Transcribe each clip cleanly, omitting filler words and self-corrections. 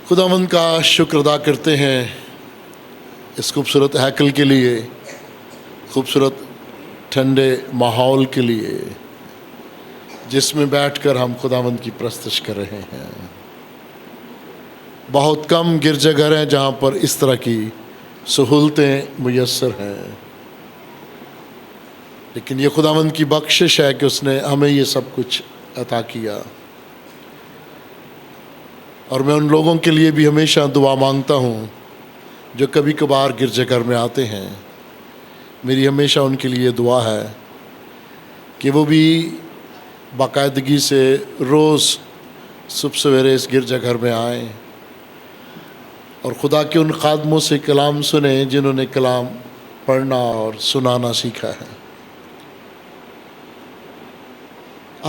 خداوند کا شکر ادا کرتے ہیں اس خوبصورت ہیکل کے لیے، خوبصورت ٹھنڈے ماحول کے لیے جس میں بیٹھ کر ہم خداوند کی پرستش کر رہے ہیں۔ بہت کم گرجا گھر ہیں جہاں پر اس طرح کی سہولتیں میسر ہیں، لیکن یہ خداوند کی بخشش ہے کہ اس نے ہمیں یہ سب کچھ عطا کیا۔ اور میں ان لوگوں کے لیے بھی ہمیشہ دعا مانگتا ہوں جو کبھی کبھار گرجا گھر میں آتے ہیں۔ میری ہمیشہ ان کے لیے دعا ہے کہ وہ بھی باقاعدگی سے روز صبح سویرے اس گرجا گھر میں آئیں اور خدا کے ان خادموں سے کلام سنیں جنہوں نے کلام پڑھنا اور سنانا سیکھا ہے۔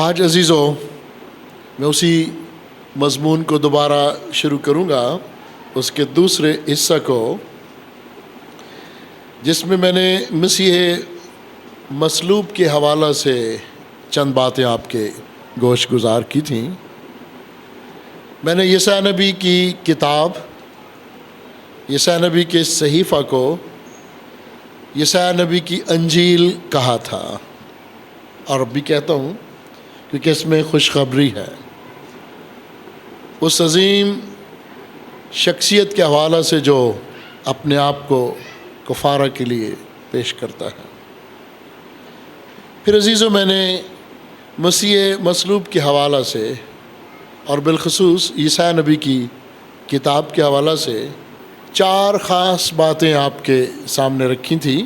آج عزیزو میں اسی مضمون کو دوبارہ شروع کروں گا، اس کے دوسرے حصہ کو، جس میں نے مسیح مصلوب کے حوالہ سے چند باتیں آپ کے گوش گزار کی تھیں۔ میں نے یساع نبی کی کتاب، یساع نبی کے صحیفہ کو یساع نبی کی انجیل کہا تھا، اور اب بھی کہتا ہوں کیونکہ اس میں خوشخبری ہے۔ اس عظیم شخصیت کے حوالہ سے جو اپنے آپ کو کفارہ کے لیے پیش کرتا ہے۔ پھر عزیزو میں نے مسیح مصلوب کے حوالہ سے اور بالخصوص عیسیٰ نبی کی کتاب کے حوالہ سے 4 خاص باتیں آپ کے سامنے رکھی تھیں۔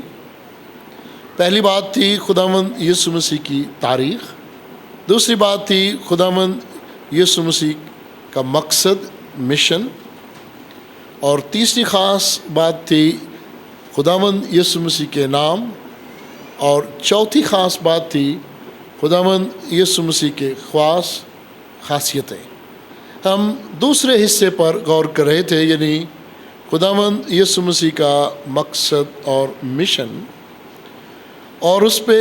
پہلی بات تھی خداوند یسوع مسیح کی تاریخ، دوسری بات تھی خداوند یسوع مسیح کا مقصد، مشن، اور تیسری خاص بات تھی خداوند یسوع مسیح کے نام، اور چوتھی خاص بات تھی خداوند یسوع مسیح کے خاصیتیں۔ ہم دوسرے حصے پر غور کر رہے تھے، یعنی خداوند یسوع مسیح کا مقصد اور مشن، اور اس پہ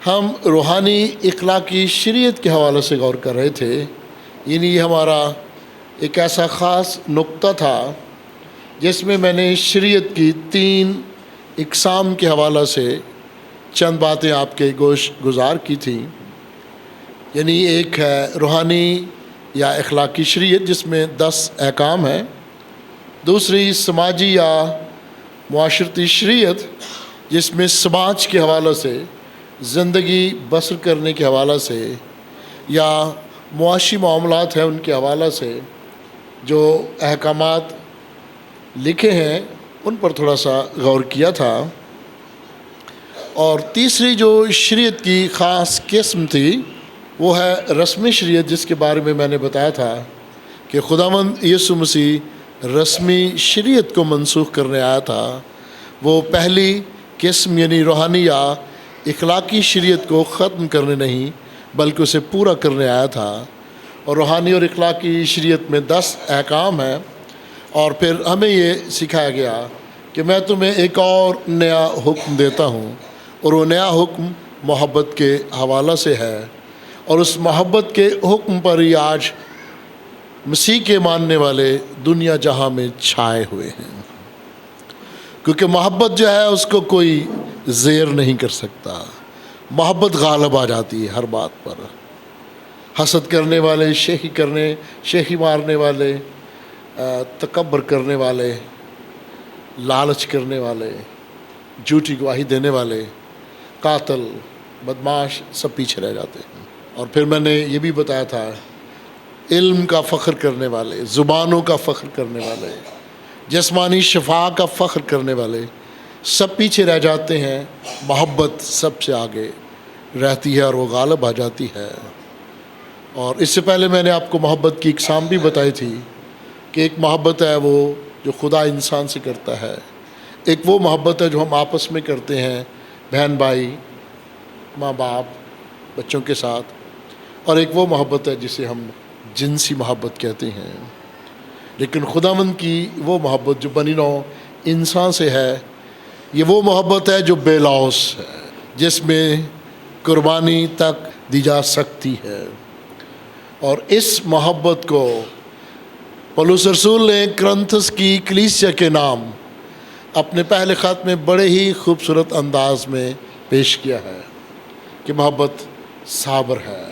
ہم روحانی اخلاقی شریعت کے حوالے سے غور کر رہے تھے۔ یعنی یہ ہمارا ایک ایسا خاص نقطہ تھا جس میں نے شریعت کی 3 اقسام کے حوالہ سے چند باتیں آپ کے گوش گزار کی تھیں۔ یعنی ایک ہے روحانی یا اخلاقی شریعت جس میں 10 احکام ہیں، دوسری سماجی یا معاشرتی شریعت جس میں سماج کے حوالے سے، زندگی بسر کرنے کے حوالہ سے یا معاشی معاملات ہیں ان کے حوالہ سے جو احکامات لکھے ہیں ان پر تھوڑا سا غور کیا تھا۔ اور تیسری جو شریعت کی خاص قسم تھی وہ ہے رسمی شریعت، جس کے بارے میں نے بتایا تھا کہ خداوند یسوع مسیح رسمی شریعت کو منسوخ کرنے آیا تھا۔ وہ پہلی قسم یعنی روحانی یا اخلاقی شریعت کو ختم کرنے نہیں بلکہ اسے پورا کرنے آیا تھا۔ اور روحانی اور اخلاقی شریعت میں 10 احکام ہیں، اور پھر ہمیں یہ سکھایا گیا کہ میں تمہیں ایک اور نیا حکم دیتا ہوں، اور وہ نیا حکم محبت کے حوالہ سے ہے، اور اس محبت کے حکم پر ہی آج مسیح کے ماننے والے دنیا جہاں میں چھائے ہوئے ہیں، کیونکہ محبت جو ہے اس کو کوئی زیر نہیں کر سکتا۔ محبت غالب آ جاتی ہے ہر بات پر۔ حسد کرنے والے، شیخی مارنے والے، تکبر کرنے والے، لالچ کرنے والے، جھوٹی گواہی دینے والے، قاتل، بدماش سب پیچھے رہ جاتے ہیں۔ اور پھر میں نے یہ بھی بتایا تھا علم کا فخر کرنے والے، زبانوں کا فخر کرنے والے، جسمانی شفا کا فخر کرنے والے سب پیچھے رہ جاتے ہیں، محبت سب سے آگے رہتی ہے اور وہ غالب آ جاتی ہے۔ اور اس سے پہلے میں نے آپ کو محبت کی اقسام بھی بتائی تھی کہ ایک محبت ہے وہ جو خدا انسان سے کرتا ہے، ایک وہ محبت ہے جو ہم آپس میں کرتے ہیں، بہن بھائی، ماں باپ، بچوں کے ساتھ، اور ایک وہ محبت ہے جسے ہم جنسی محبت کہتے ہیں۔ لیکن خداوند کی وہ محبت جو بنی نوع انسان سے ہے، یہ وہ محبت ہے جو بے لوث ہے، جس میں قربانی تک دی جا سکتی ہے۔ اور اس محبت کو پولس رسول نے کرنتھس کی کلیسیا کے نام اپنے پہلے خط میں بڑے ہی خوبصورت انداز میں پیش کیا ہے کہ محبت صابر ہے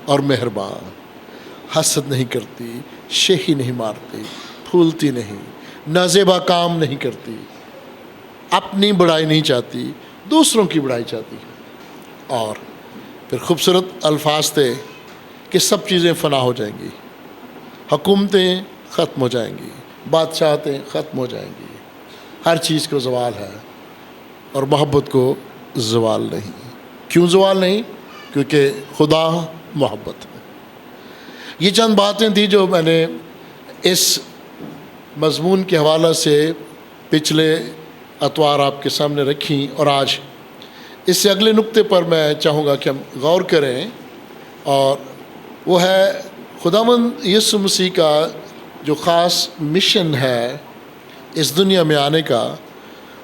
اور مہربان، حسد نہیں کرتی، شہی نہیں مارتی، پھولتی نہیں، نازیبا کام نہیں کرتی، اپنی بڑائی نہیں چاہتی، دوسروں کی بڑائی چاہتی ہے۔ اور پھر خوبصورت الفاظ تھے کہ سب چیزیں فنا ہو جائیں گی، حکومتیں ختم ہو جائیں گی، بادشاہتیں ختم ہو جائیں گی، ہر چیز کو زوال ہے اور محبت کو زوال نہیں۔ کیوں زوال نہیں؟ کیونکہ خدا محبت ہے۔ یہ چند باتیں تھیں جو میں نے اس مضمون کے حوالہ سے پچھلے اتوار آپ کے سامنے رکھیں، اور آج اس سے اگلے نقطے پر میں چاہوں گا کہ ہم غور کریں، اور وہ ہے خداوند یسوع مسیح کا جو خاص مشن ہے اس دنیا میں آنے کا۔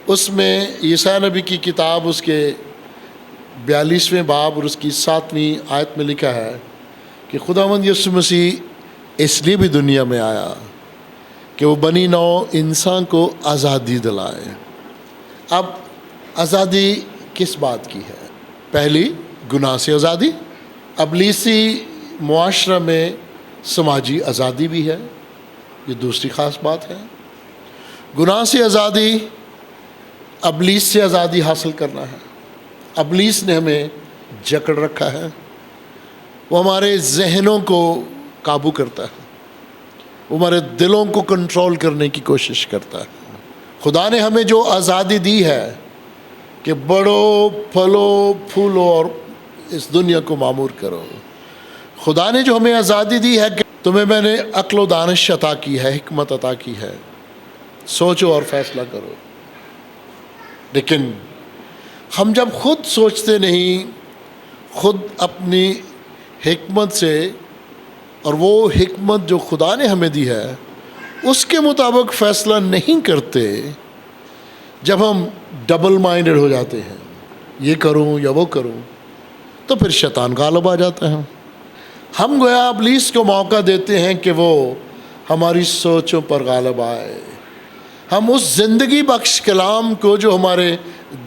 اس میں یسایا نبی کی کتاب اس کے 42ویں باب اور اس کی 7ویں آیت میں لکھا ہے کہ خداوند یسوع مسیح اس لیے بھی دنیا میں آیا کہ وہ بنی نوع انسان کو آزادی دلائے۔ اب آزادی کس بات کی ہے؟ پہلی، گناہ سے آزادی۔ ابلیسی معاشرہ میں سماجی آزادی بھی ہے، یہ دوسری خاص بات ہے۔ گناہ سے آزادی، ابلیس سے آزادی حاصل کرنا ہے۔ ابلیس نے ہمیں جکڑ رکھا ہے، وہ ہمارے ذہنوں کو قابو کرتا ہے، وہ ہمارے دلوں کو کنٹرول کرنے کی کوشش کرتا ہے۔ خدا نے ہمیں جو آزادی دی ہے کہ بڑھو، پھلو، پھولو اور اس دنیا کو معمور کرو، خدا نے جو ہمیں آزادی دی ہے کہ تمہیں میں نے عقل و دانش عطا کی ہے، حکمت عطا کی ہے، سوچو اور فیصلہ کرو۔ لیکن ہم جب خود سوچتے نہیں، خود اپنی حکمت سے، اور وہ حکمت جو خدا نے ہمیں دی ہے اس کے مطابق فیصلہ نہیں کرتے، جب ہم ڈبل مائنڈڈ ہو جاتے ہیں، یہ کروں یا وہ کروں، تو پھر شیطان غالب آ جاتا ہے۔ ہم گویا ابلیس کو موقع دیتے ہیں کہ وہ ہماری سوچوں پر غالب آئے۔ ہم اس زندگی بخش کلام کو جو ہمارے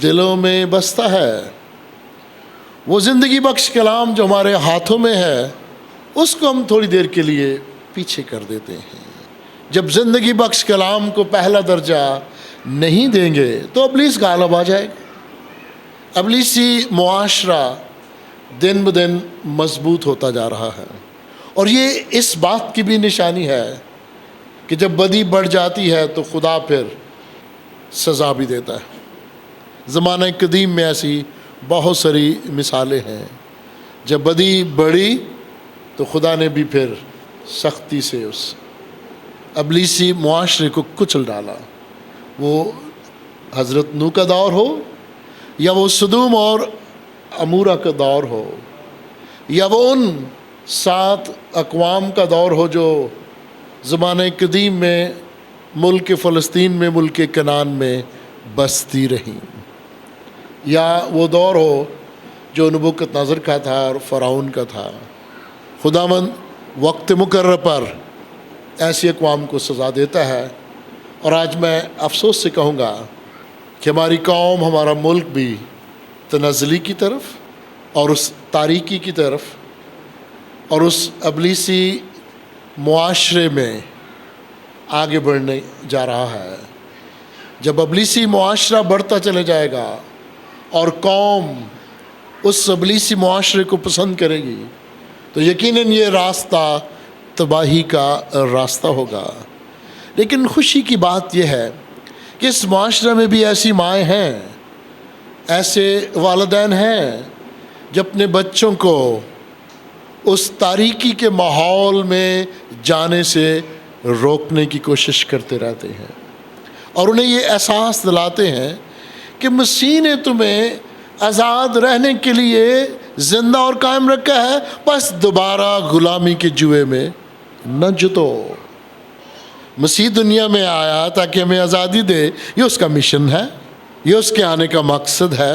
دلوں میں بستا ہے، وہ زندگی بخش کلام جو ہمارے ہاتھوں میں ہے، اس کو ہم تھوڑی دیر کے لیے پیچھے کر دیتے ہیں۔ جب زندگی بخش کلام کو پہلا درجہ نہیں دیں گے تو ابلیس غالب آ جائے گا۔ ابلیسی معاشرہ دن بدن مضبوط ہوتا جا رہا ہے، اور یہ اس بات کی بھی نشانی ہے کہ جب بدی بڑھ جاتی ہے تو خدا پھر سزا بھی دیتا ہے۔ زمانہ قدیم میں ایسی بہت ساری مثالیں ہیں، جب بدی بڑھی تو خدا نے بھی پھر سختی سے اس ابلیسی معاشرے کو کچل ڈالا۔ وہ حضرت نوح کا دور ہو، یا وہ سدوم اور عمورہ کا دور ہو، یا وہ ان 7 اقوام کا دور ہو جو زمانہ قدیم میں ملک فلسطین میں، ملک کنعان میں بستی رہیں، یا وہ دور ہو جو نبوکت نظر کا تھا اور فرعون کا تھا۔ خداوند وقت مقرر پر ایسی اقوام کو سزا دیتا ہے، اور آج میں افسوس سے کہوں گا کہ ہماری قوم، ہمارا ملک بھی تنزلی کی طرف اور اس تاریکی کی طرف اور اس ابلیسی معاشرے میں آگے بڑھنے جا رہا ہے۔ جب ابلیسی معاشرہ بڑھتا چلے جائے گا اور قوم اس ابلیسی معاشرے کو پسند کرے گی تو یقیناً یہ راستہ تباہی کا راستہ ہوگا۔ لیکن خوشی کی بات یہ ہے کہ اس معاشرے میں بھی ایسی مائیں ہیں، ایسے والدین ہیں جو اپنے بچوں کو اس تاریکی کے ماحول میں جانے سے روکنے کی کوشش کرتے رہتے ہیں، اور انہیں یہ احساس دلاتے ہیں کہ مسیح نے تمہیں آزاد رہنے کے لیے زندہ اور قائم رکھا ہے، بس دوبارہ غلامی کے جوئے میں نہ جتو۔ مسیح دنیا میں آیا تاکہ ہمیں آزادی دے، یہ اس کا مشن ہے، یہ اس کے آنے کا مقصد ہے۔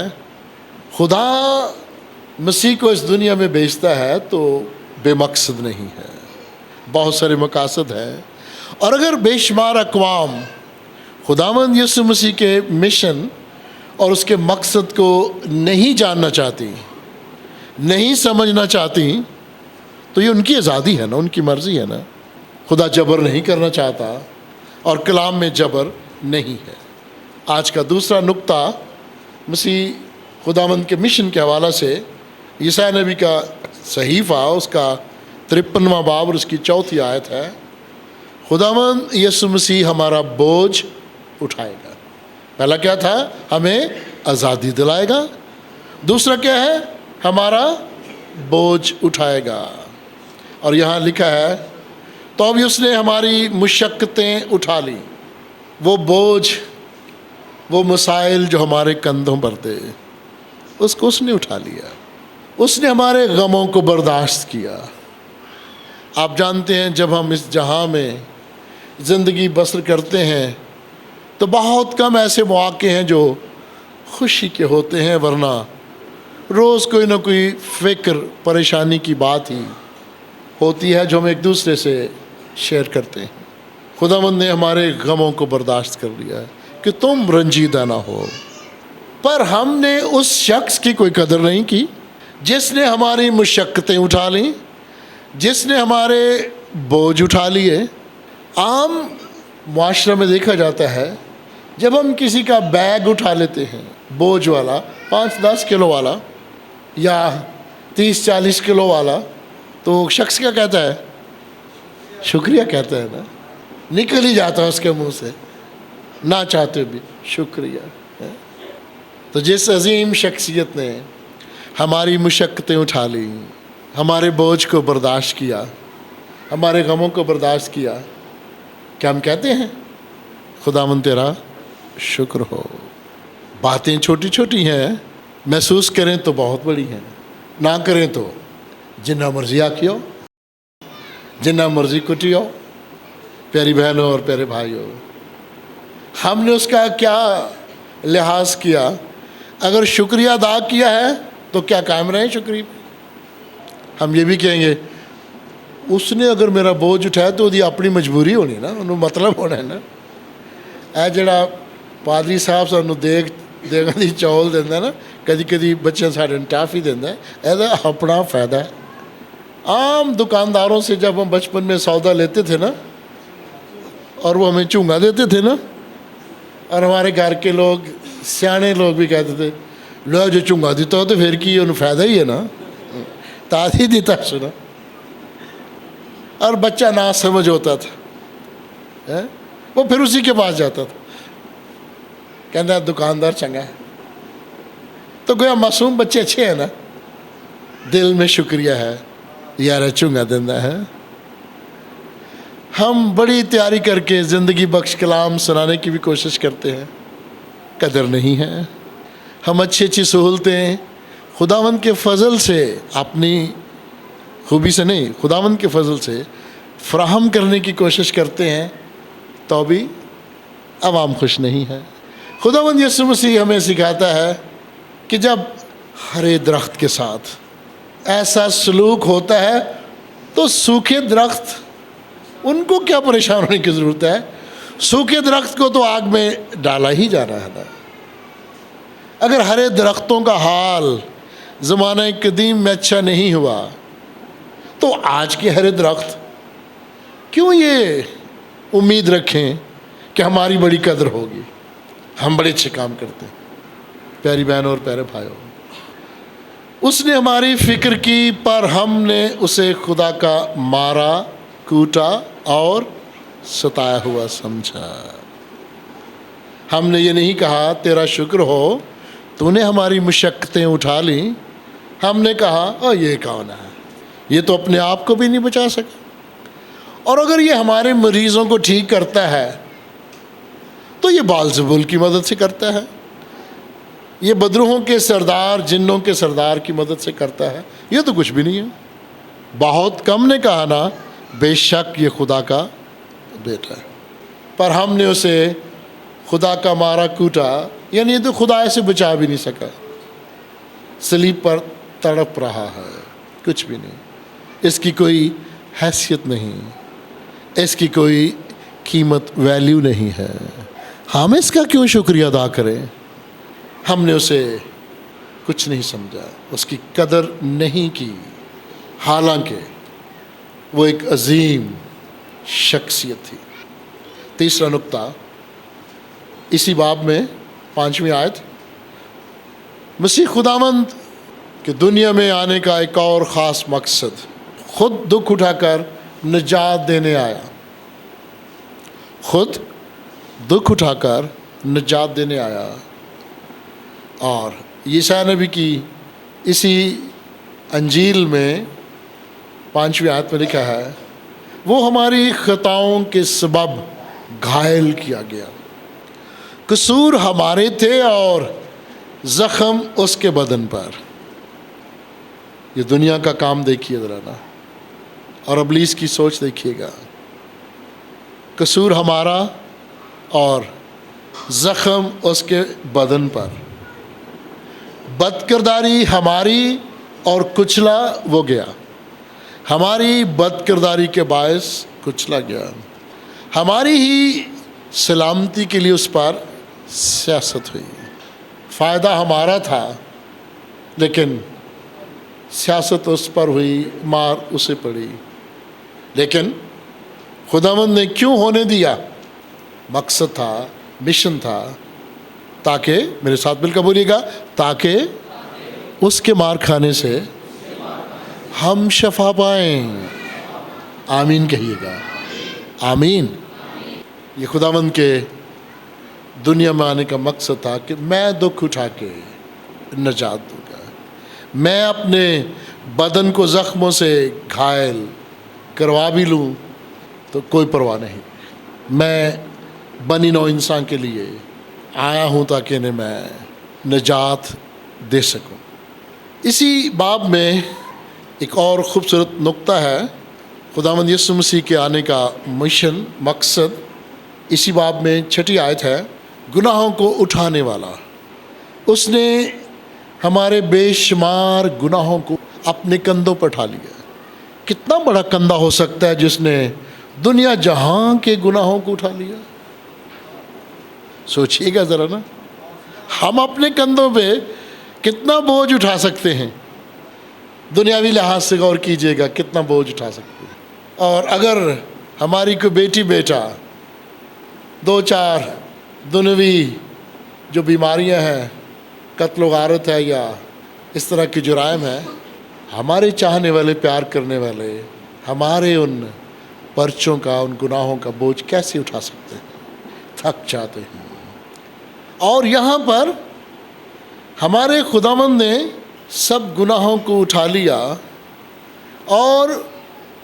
خدا مسیح کو اس دنیا میں بھیجتا ہے تو بے مقصد نہیں ہے، بہت سارے مقاصد ہیں، اور اگر بے شمار اقوام خداوند یسوع مسیح کے مشن اور اس کے مقصد کو نہیں جاننا چاہتی، نہیں سمجھنا چاہتی، تو یہ ان کی آزادی ہے نا، ان کی مرضی ہے نا۔ خدا جبر نہیں کرنا چاہتا اور کلام میں جبر نہیں ہے۔ آج کا دوسرا نقطہ مسیح خداوند کے مشن کے حوالے سے یسایا نبی کا صحیفہ اس کا 53واں باب اور اس کی 4 آیت ہے، خداوند یسوع مسیح ہمارا بوجھ اٹھائے گا۔ پہلا کیا تھا؟ ہمیں آزادی دلائے گا۔ دوسرا کیا ہے؟ ہمارا بوجھ اٹھائے گا۔ اور یہاں لکھا ہے تو اب اس نے ہماری مشقتیں اٹھا لی، وہ بوجھ، وہ مسائل جو ہمارے کندھوں پر تھے، اس کو اس نے اٹھا لیا۔ اس نے ہمارے غموں کو برداشت کیا۔ آپ جانتے ہیں جب ہم اس جہاں میں زندگی بسر کرتے ہیں تو بہت کم ایسے مواقع ہیں جو خوشی کے ہوتے ہیں، ورنہ روز کوئی نہ کوئی فکر پریشانی کی بات ہی ہوتی ہے جو ہم ایک دوسرے سے شیئر کرتے ہیں۔ خداوند نے ہمارے غموں کو برداشت کر لیا ہے کہ تم رنجیدہ نہ ہو، پر ہم نے اس شخص کی کوئی قدر نہیں کی جس نے ہماری مشقتیں اٹھا لیں، جس نے ہمارے بوجھ اٹھا لیے۔ عام معاشرہ میں دیکھا جاتا ہے جب ہم کسی کا بیگ اٹھا لیتے ہیں، بوجھ والا، 5-10 کلو والا یا 30-40 کلو والا، تو شخص کیا کہتا ہے؟ شکریہ کہتا ہے نا، نکل ہی جاتا ہے اس کے منہ سے نہ چاہتے بھی شکریہ۔ تو جس عظیم شخصیت نے ہماری مشقتیں اٹھا لی، ہمارے بوجھ کو برداشت کیا، ہمارے غموں کو برداشت کیا، کیا ہم کہتے ہیں خداوند تیرا شکر ہو؟ باتیں چھوٹی چھوٹی ہیں، محسوس کریں تو بہت بڑی ہیں، نہ کریں تو جنہ مرضی آکھیو، جنہ مرضی کٹیو۔ پیاری بہنوں اور پیارے بھائیوں، ہم نے اس کا کیا لحاظ کیا؟ اگر شکریہ ادا کیا ہے تو کیا قائم رہیں شکریہ پہ؟ ہم یہ بھی کہیں گے اس نے اگر میرا بوجھ اٹھایا تو وہ اپنی مجبوری ہونی نا، انہوں مطلب ہونا ہے نا۔ اے جڑا پادری صاحب سانوں دیگاں دی چول دینا نا، کدی کدی بچے ساڈے ٹافی دینا ہے، ایسا اپنا فائدہ ہے۔ عام دکانداروں سے جب ہم بچپن میں سودا لیتے تھے نا، اور وہ ہمیں چونگا دیتے تھے نا، اور ہمارے گھر کے لوگ، سیانے لوگ بھی کہتے تھے لو جو چونگا دیتا ہو تو پھر کی انہوں فائدہ ہی ہے نا، تاج ہی دیتا سنا۔ اور بچہ نہ سمجھ ہوتا تھا، وہ پھر اسی کے پاس جاتا تھا، کہتا دکاندار چنگا ہے۔ تو گویا معصوم بچے اچھے ہیں نا، دل میں شکریہ ہے، یار چونگا دینا ہے۔ ہم بڑی تیاری کر کے زندگی بخش کلام سنانے کی بھی کوشش کرتے ہیں، قدر نہیں ہے۔ ہم اچھی سہولتیں خداوند کے فضل سے، اپنی خوبی سے نہیں، خداوند کے فضل سے فراہم کرنے کی کوشش کرتے ہیں، تو بھی عوام خوش نہیں ہے۔ خداوند یسوع مسیح ہمیں سکھاتا ہے کہ جب ہرے درخت کے ساتھ ایسا سلوک ہوتا ہے تو سوکھے درخت، ان کو کیا پریشان ہونے کی ضرورت ہے؟ سوکھے درخت کو تو آگ میں ڈالا ہی جا رہا ہے نا۔ اگر ہرے درختوں کا حال زمانہ قدیم میں اچھا نہیں ہوا تو آج کے ہرے درخت کیوں یہ امید رکھیں کہ ہماری بڑی قدر ہوگی؟ ہم بڑے اچھے کام کرتے ہیں۔ پیاری بہنوں اور پیارے بھائیوں، اس نے ہماری فکر کی، پر ہم نے اسے خدا کا مارا، کوٹا اور ستایا ہوا سمجھا۔ ہم نے یہ نہیں کہا تیرا شکر ہو تو نے ہماری مشقتیں اٹھا لیں، ہم نے کہا یہ کون ہے، یہ تو اپنے آپ کو بھی نہیں بچا سکا۔ اور اگر یہ ہمارے مریضوں کو ٹھیک کرتا ہے تو یہ بالزبول کی مدد سے کرتا ہے، یہ بدروحوں کے سردار، جنوں کے سردار کی مدد سے کرتا ہے، یہ تو کچھ بھی نہیں ہے۔ بہت کم نے کہا نا بے شک یہ خدا کا بیٹا ہے، پر ہم نے اسے خدا کا مارا، کوٹا، یعنی یہ تو خدا سے بچا بھی نہیں سکا، صلیب پر تڑپ رہا ہے، کچھ بھی نہیں، اس کی کوئی حیثیت نہیں، اس کی کوئی قیمت ویلیو نہیں ہے، ہم اس کا کیوں شکریہ ادا کریں؟ ہم نے اسے کچھ نہیں سمجھا، اس کی قدر نہیں کی، حالانکہ وہ ایک عظیم شخصیت تھی۔ تیسرا نقطہ اسی باب میں 5ویں آیت، مسیح خداوند کہ دنیا میں آنے کا ایک اور خاص مقصد، خود دکھ اٹھا کر نجات دینے آیا، خود دکھ اٹھا کر نجات دینے آیا۔ اور یسوع نبی کی اسی انجیل میں 5ویں آیت میں لکھا ہے، وہ ہماری خطاؤں کے سبب گھائل کیا گیا، قصور ہمارے تھے اور زخم اس کے بدن پر۔ یہ دنیا کا کام دیکھیے ذرا نا، اور ابلیس کی سوچ دیکھیے گا، قصور ہمارا اور زخم اس کے بدن پر، بد کرداری ہماری اور کچلا وہ گیا، ہماری بد کرداری کے باعث کچلا گیا، ہماری ہی سلامتی کے لیے اس پر سیاست ہوئی۔ فائدہ ہمارا تھا لیکن سیاست اس پر ہوئی، مار اسے پڑی، لیکن خداوند نے کیوں ہونے دیا؟ مقصد تھا، مشن تھا، تاکہ، میرے ساتھ مل کر بولیے گا، تاکہ اس کے مار کھانے سے ہم شفا پائیں۔ آمین کہیے گا، آمین۔ یہ خداوند کے دنیا میں آنے کا مقصد تھا کہ میں دکھ اٹھا کے نجات دوں گا، میں اپنے بدن کو زخموں سے گھائل کروا بھی لوں تو کوئی پرواہ نہیں، میں بنی نوع انسان کے لیے آیا ہوں تاکہ انہیں میں نجات دے سکوں۔ اسی باب میں ایک اور خوبصورت نقطہ ہے، خداوند یسوع مسیح کے آنے کا مشن، مقصد، اسی باب میں 6 آیت ہے، گناہوں کو اٹھانے والا۔ اس نے ہمارے بے شمار گناہوں کو اپنے کندھوں پر اٹھا لیا۔ کتنا بڑا کندھا ہو سکتا ہے جس نے دنیا جہاں کے گناہوں کو اٹھا لیا؟ سوچئے گا ذرا نا، ہم اپنے کندھوں پہ کتنا بوجھ اٹھا سکتے ہیں؟ دنیاوی لحاظ سے غور کیجئے گا، کتنا بوجھ اٹھا سکتے ہیں۔ اور اگر ہماری کوئی بیٹی بیٹا 2-4 دنیاوی جو بیماریاں ہیں، قتل و غارت ہے یا اس طرح کی جرائم ہے، ہمارے چاہنے والے، پیار کرنے والے ہمارے ان پرچوں کا، ان گناہوں کا بوجھ کیسے اٹھا سکتے ہیں؟ تھک جاتے ہیں۔ اور یہاں پر ہمارے خداوند نے سب گناہوں کو اٹھا لیا، اور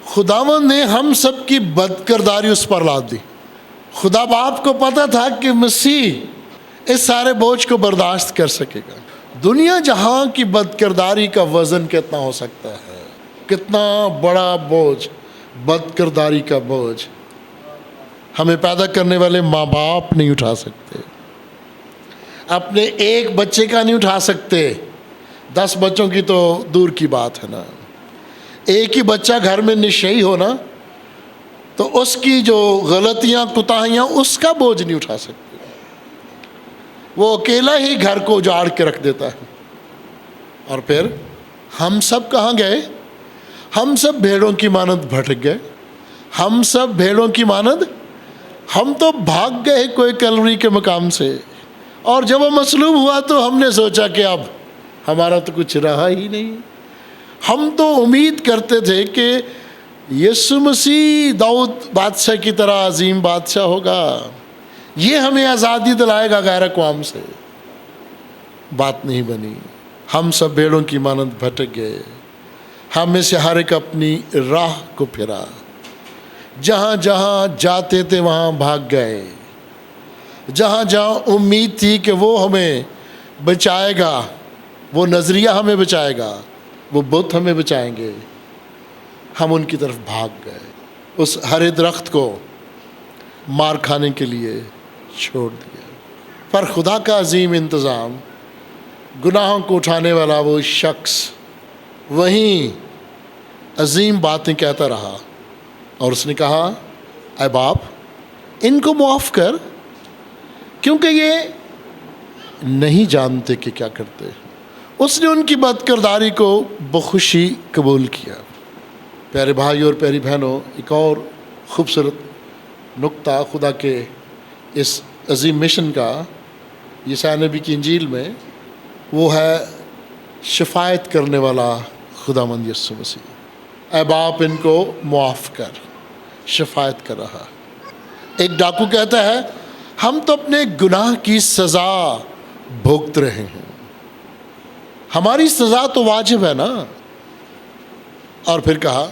خداوند نے ہم سب کی بدکرداری اس پر لاد دی۔ خدا باپ کو پتہ تھا کہ مسیح اس سارے بوجھ کو برداشت کر سکے گا۔ دنیا جہاں کی بدکرداری کا وزن کتنا ہو سکتا ہے؟ کتنا بڑا بوجھ، بدکرداری کا بوجھ ہمیں پیدا کرنے والے ماں باپ نہیں اٹھا سکتے، اپنے ایک بچے کا نہیں اٹھا سکتے، 10 بچوں کی تو دور کی بات ہے نا۔ ایک ہی بچہ گھر میں نشئی ہو نا، تو اس کی جو غلطیاں، کوتاہیاں، اس کا بوجھ نہیں اٹھا سکتے۔ وہ اکیلا ہی گھر کو اجاڑ کے رکھ دیتا ہے۔ اور پھر ہم سب کہاں گئے؟ ہم سب بھیڑوں کی مانند بھٹک گئے، ہم سب بھیڑوں کی مانند، ہم تو بھاگ گئے کوئی کلوری کے مقام سے، اور جب وہ مصلوب ہوا تو ہم نے سوچا کہ اب ہمارا تو کچھ رہا ہی نہیں۔ ہم تو امید کرتے تھے کہ یسوع مسیح داؤد بادشاہ کی طرح عظیم بادشاہ ہوگا، یہ ہمیں آزادی دلائے گا غیر اقوام سے۔ بات نہیں بنی، ہم سب بھیڑوں کی مانند بھٹک گئے، ہم میں سے ہر ایک اپنی راہ کو پھرا، جہاں جہاں جاتے تھے وہاں بھاگ گئے، جہاں جہاں امید تھی کہ وہ ہمیں بچائے گا، وہ نظریہ ہمیں بچائے گا، وہ بت ہمیں بچائیں گے، ہم ان کی طرف بھاگ گئے، اس ہرے درخت کو مار کھانے کے لیے چھوڑ دیا۔ پر خدا کا عظیم انتظام، گناہوں کو اٹھانے والا وہ شخص وہیں عظیم باتیں کہتا رہا، اور اس نے کہا، اے باپ، ان کو معاف کر، کیونکہ یہ نہیں جانتے کہ کیا کرتے۔ اس نے ان کی بد کرداری کو بخوشی قبول کیا۔ پیارے بھائی اور پیاری بہنوں، ایک اور خوبصورت نقطہ خدا کے اس عظیم مشن کا یسوع نبی کی انجیل میں، وہ ہے شفاعت کرنے والا خداوند یسوع مسیح۔ اے باپ ان کو معاف کر، شفاعت کر رہا۔ ایک ڈاکو کہتا ہے ہم تو اپنے گناہ کی سزا بھوگت رہے ہیں، ہماری سزا تو واجب ہے نا۔ اور پھر کہا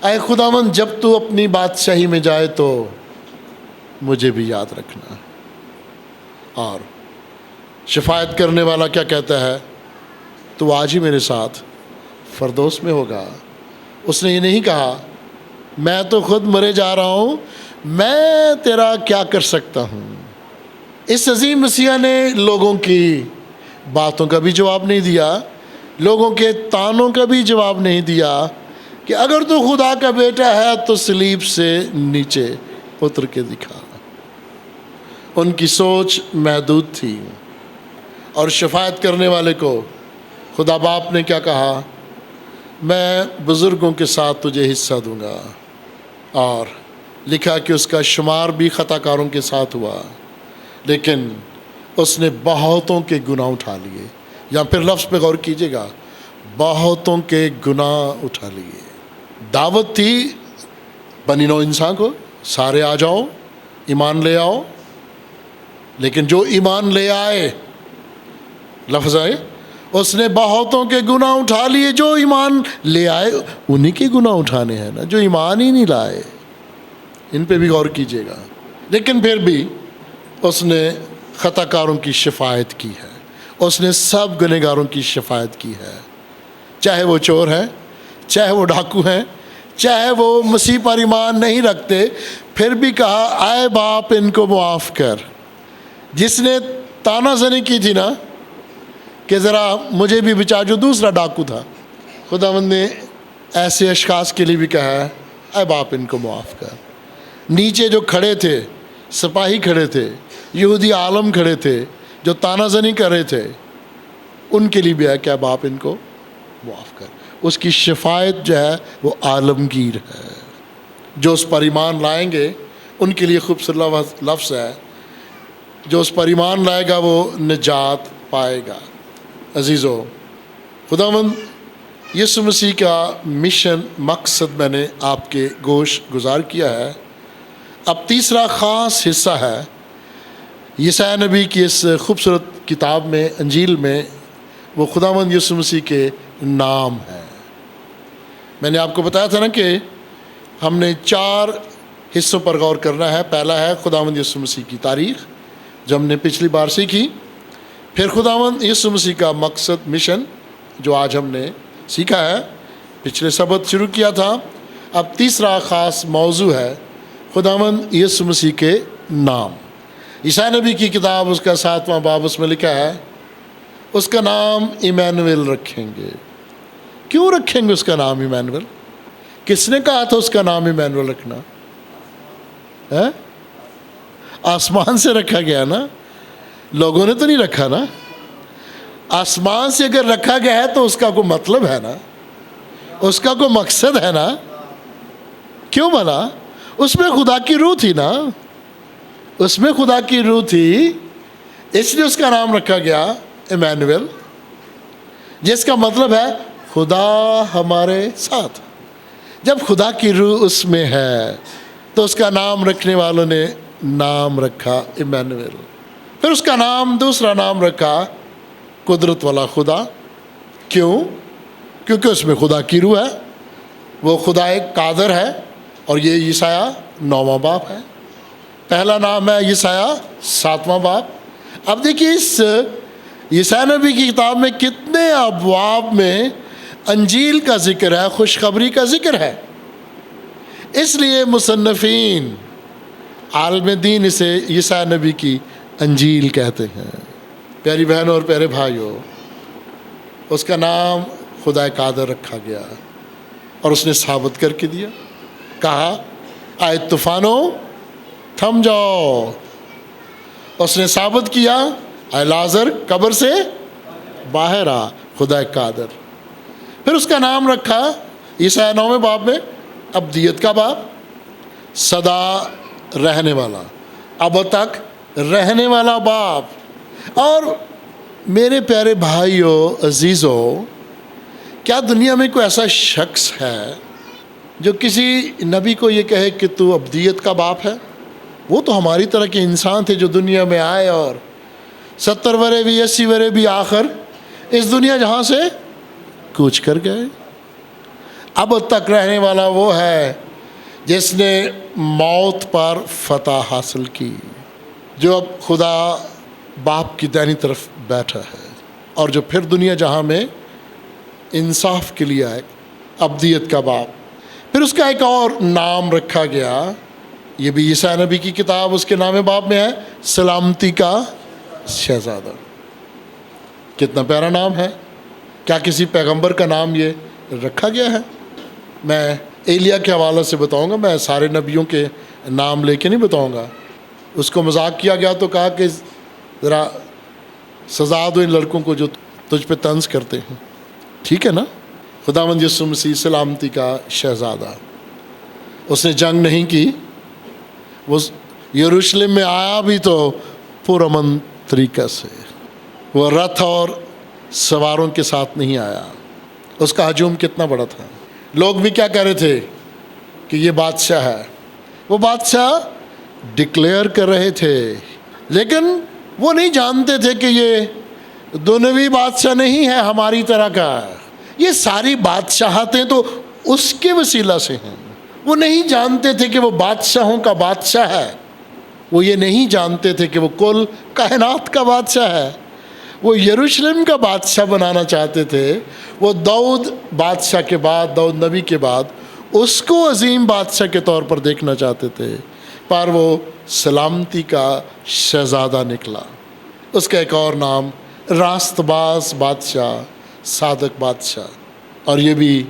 اے خداوند جب تو اپنی بادشاہی میں جائے تو مجھے بھی یاد رکھنا۔ اور شفاعت کرنے والا کیا کہتا ہے؟ تو آج ہی میرے ساتھ فردوس میں ہوگا۔ اس نے یہ نہیں کہا میں تو خود مرے جا رہا ہوں، میں تیرا کیا کر سکتا ہوں۔ اس عظیم مسیح نے لوگوں کی باتوں کا بھی جواب نہیں دیا، لوگوں کے تانوں کا بھی جواب نہیں دیا کہ اگر تو خدا کا بیٹا ہے تو صلیب سے نیچے اتر کے دکھا۔ ان کی سوچ محدود تھی، اور شفاعت کرنے والے کو خدا باپ نے کیا کہا؟ میں بزرگوں کے ساتھ تجھے حصہ دوں گا۔ اور لکھا کہ اس کا شمار بھی خطا کاروں کے ساتھ ہوا، لیکن اس نے بہتوں کے گناہ اٹھا لیے۔ یا پھر لفظ پہ غور کیجیے گا، بہتوں کے گناہ اٹھا لیے۔ دعوت تھی بنی نوع انسان کو، سارے آ جاؤ ایمان لے آؤ، لیکن جو ایمان لے آئے، لفظ آئے، اس نے بہتوں کے گناہ اٹھا لیے۔ جو ایمان لے آئے انہی کے گناہ اٹھانے ہیں نا، جو ایمان ہی نہیں لائے۔ ان پہ بھی غور کیجیے گا۔ لیکن پھر بھی اس نے خطا کاروں کی شفاعت کی ہے، اس نے سب گنہگاروں کی شفاعت کی ہے، چاہے وہ چور ہیں، چاہے وہ ڈاکو ہیں، چاہے وہ مسیح پر ایمان نہیں رکھتے۔ پھر بھی کہا اے باپ ان کو معاف کر۔ جس نے تانا زنی کی تھی نا کہ ذرا مجھے بھی بچا، جو دوسرا ڈاکو تھا، خداوند نے ایسے اشخاص کے لیے بھی کہا ہے اے باپ ان کو معاف کر۔ نیچے جو کھڑے تھے، سپاہی کھڑے تھے، یہودی عالم کھڑے تھے جو تانا زنی کر رہے تھے، ان کے لیے بھی ہے کہ اے باپ ان کو معاف کر۔ اس کی شفاعت جو ہے وہ عالمگیر ہے۔ جو اس پر ایمان لائیں گے ان کے لیے خوبصورت لفظ ہے، جو اس پر ایمان لائے گا وہ نجات پائے گا۔ عزیزو، خداوند یسوع مسیح کا مشن مقصد میں نے آپ کے گوش گزار کیا ہے۔ اب تیسرا خاص حصہ ہے یسوع نبی کی اس خوبصورت کتاب میں، انجیل میں، وہ خداوند یسوع مسیح کے نام ہے۔ میں نے آپ کو بتایا تھا نا کہ ہم نے 4 حصوں پر غور کرنا ہے۔ پہلا ہے خداوند یسوع مسیح کی تاریخ، جو ہم نے پچھلی بار سیکھی۔ پھر خداوند یسوع مسیح کا مقصد، مشن، جو آج ہم نے سیکھا ہے، پچھلے سبت شروع کیا تھا۔ اب تیسرا خاص موضوع ہے خداوند یسوع مسیح کے نام۔ عیسیٰ نبی کی کتاب، اس کا 7واں باب، اس میں لکھا ہے اس کا نام ایمانویل رکھیں گے۔ کیوں رکھیں گے اس کا نام ایمانویل؟ کس نے کہا تھا اس کا نام ایمانویل رکھنا؟ آسمان سے رکھا گیا نا، لوگوں نے تو نہیں رکھا نا۔ آسمان سے اگر رکھا گیا ہے تو اس کا کوئی مطلب ہے نا، اس کا کوئی مقصد ہے نا۔ کیوں بنا؟ اس میں خدا کی روح تھی نا، اس میں خدا کی روح تھی، اس لیے اس کا نام رکھا گیا ایمانویل، جس کا مطلب ہے خدا ہمارے ساتھ۔ جب خدا کی روح اس میں ہے تو اس کا نام رکھنے والوں نے نام رکھا ایمانویل۔ پھر اس کا نام، دوسرا نام رکھا قدرت والا خدا۔ کیوں؟ کیونکہ اس میں خدا کی روح ہے، وہ خدا ایک قادر ہے۔ اور یہ یسایہ 9واں باب ہے۔ پہلا نام ہے یسایہ 7واں باب۔ اب دیکھیے اس یسایہ نبی کی کتاب میں کتنے ابواب میں انجیل کا ذکر ہے، خوشخبری کا ذکر ہے۔ اس لیے مصنفین، عالم دین اسے یسایہ نبی کی انجیل کہتے ہیں۔ پیاری بہنوں اور پیارے بھائیوں، اس کا نام خدا قادر رکھا گیا، اور اس نے ثابت کر کے دیا۔ کہا آئے طوفانوں تھم جاؤ. اس نے ثابت کیا اے لازر قبر سے باہر آ، خدا قادر. پھر اس کا نام رکھا عیسیٰ 9 باب میں ابدیت کا باپ، سدا رہنے والا، اب تک رہنے والا باپ. اور میرے پیارے بھائیوں عزیزوں، کیا دنیا میں کوئی ایسا شخص ہے جو کسی نبی کو یہ کہے کہ تو ابدیت کا باپ ہے؟ وہ تو ہماری طرح کے انسان تھے جو دنیا میں آئے اور 70 ورے بھی 80 ورے بھی آخر اس دنیا جہاں سے کوچ کر گئے. اب تک رہنے والا وہ ہے جس نے موت پر فتح حاصل کی، جو اب خدا باپ کی دائنی طرف بیٹھا ہے، اور جو پھر دنیا جہاں میں انصاف کے لیے آئے، ابدیت کا باپ. پھر اس کا ایک اور نام رکھا گیا، یہ بھی عیسیٰ نبی کی کتاب اس کے نام باب میں ہے، سلامتی کا شہزادہ. کتنا پیارا نام ہے. کیا کسی پیغمبر کا نام یہ رکھا گیا ہے؟ میں ایلیا کے حوالے سے بتاؤں گا، میں سارے نبیوں کے نام لے کے نہیں بتاؤں گا. اس کو مذاق کیا گیا تو کہا کہ ذرا سزا دو ان لڑکوں کو جو تجھ پہ طنز کرتے ہیں. ٹھیک ہے نا. خداوند یسوع مسیح سلامتی کا شہزادہ، اس نے جنگ نہیں کی، وہ یروشلم میں آیا بھی تو پرامن طریقہ سے، وہ رتھ اور سواروں کے ساتھ نہیں آیا. اس کا ہجوم کتنا بڑا تھا. لوگ بھی کیا کہہ رہے تھے کہ یہ بادشاہ ہے. وہ بادشاہ ڈکلیئر کر رہے تھے، لیکن وہ نہیں جانتے تھے کہ یہ دنیوی بادشاہ نہیں ہے ہماری طرح کا. یہ ساری بادشاہتیں تو اس کے وسیلہ سے ہیں. وہ نہیں جانتے تھے کہ وہ بادشاہوں کا بادشاہ ہے. وہ یہ نہیں جانتے تھے کہ وہ کل کائنات کا بادشاہ ہے. وہ یروشلم کا بادشاہ بنانا چاہتے تھے. وہ داؤد بادشاہ کے بعد، داؤد نبی کے بعد اس کو عظیم بادشاہ کے طور پر دیکھنا چاہتے تھے، پر وہ سلامتی کا شہزادہ نکلا. اس کا ایک اور نام راست باز بادشاہ، صادق بادشاہ، اور یہ بھی